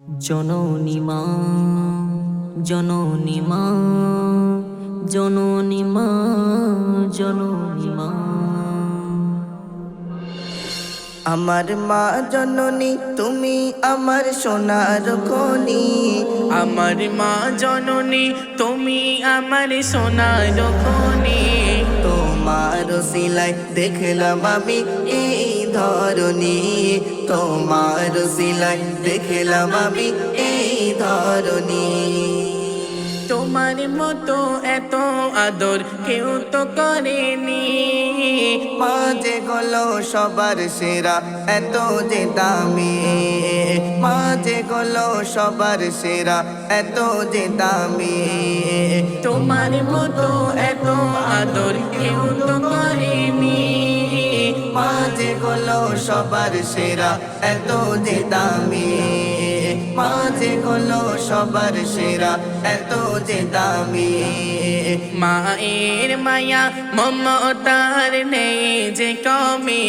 জননী মা, জননী মা, জননী মা, জননী মা। আমার মা জননী তুমি আমার সোনার খনি। আমার মা জননী তুমি আমার সোনার খনি। তোমার সিলাই দেখলাম আমি এই ধরনী, তোমার সিলাই দেখলাম আমি এই ধরনী। তোমার মতো এত আদর কেউ তো করেনি। মা যে গলো সবার সেরা এত যে দামি, মা যে গলো সবার সেরা এত যে দামি। তোমার মতো এত আদর কেউ তো করেনি। মা যে গলো সবার সেরা এত যে দামি, মা যে গলো সবার সেরা এত যে দামি। মায়ের মায়া মমতার নেই যে কমে,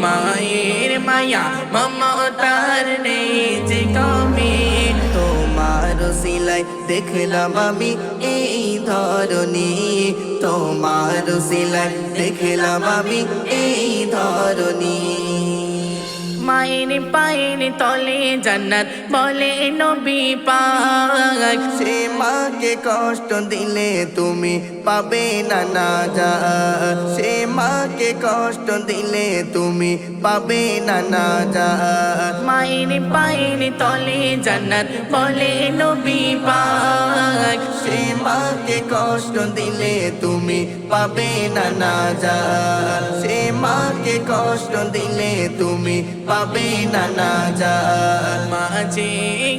মায়ের মায়া মমতার নেই যে কমে। তোমার সিলাই দেখলাম আমি এই ধরনী, তোমার সিলাই দেখলাম আমি এই ধরনী। মায়ের পায়ের তলে জান্নাত বলে নবী পাক। সে মাকে কষ্ট দিলে তুমি পাবে না নাজাত, সে মাকে কষ্ট দিলে তুমি পাবে না নাজাত। মায়ের পায়ের তলে জান্নাত বলে নবী পাক। সে মাকে কষ্ট দিলে তুমি পাবে না নাজাত, সে মাকে কষ্ট দিলে তুমি পাবে না নাজাত। মা যে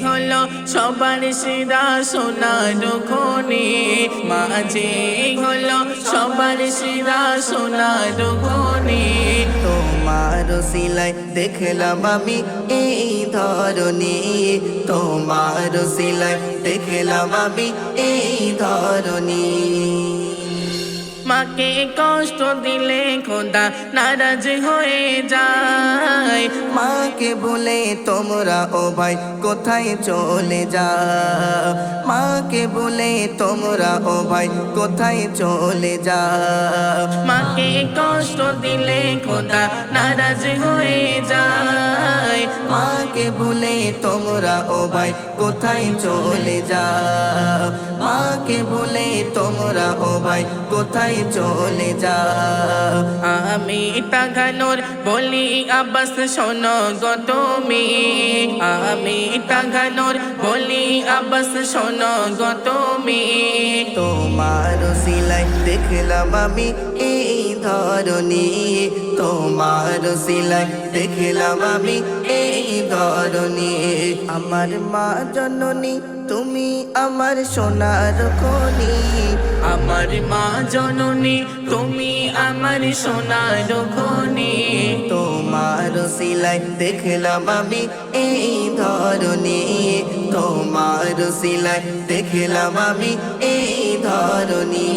হলো সবার সেরা সোনার খনি, মা যে হলো সবার সেরা সোনার খনি। তোমার সিলাই দেখলাম আমি এই ধরনী, তোমার সিলাই দেখলাম আমি এই ধরনী। মাকে কষ্ট দিলে খোদা নারাজ হয়ে যায়। মাকে বলে তোমরা ও ভাই কোথায় চলে যাও, মাকে বলে তোমরা ও ভাই কোথায় চলে যাও। মাকে কষ্ট দিলে খোদা নারাজ হয়ে যায়। মাকে বলে তোমরা ও ভাই কোথায় চলে যাও, মাকে বলে তোমরা ও ভাই কোথায় চলে যাও। আমি টাঙ্গানোর বলি আব্বাস শোনো গো তুমি, আমি টাঙ্গানোর বলি আব্বাস শোনো গো তুমি। তোমার সিলাই দেখলাম আমি এই ধরনী, তোমার সিলাই দেখলাম আমি এই ধরনী। আমার মা জননী তুমি আমার সোনার খনি, আমার মা জননী তুমি আমার সোনার খনি। তোমার সিলাই দেখলাম আমি এই ধরনী, তোমার সিলাই দেখলাম আমি এই ধরনী।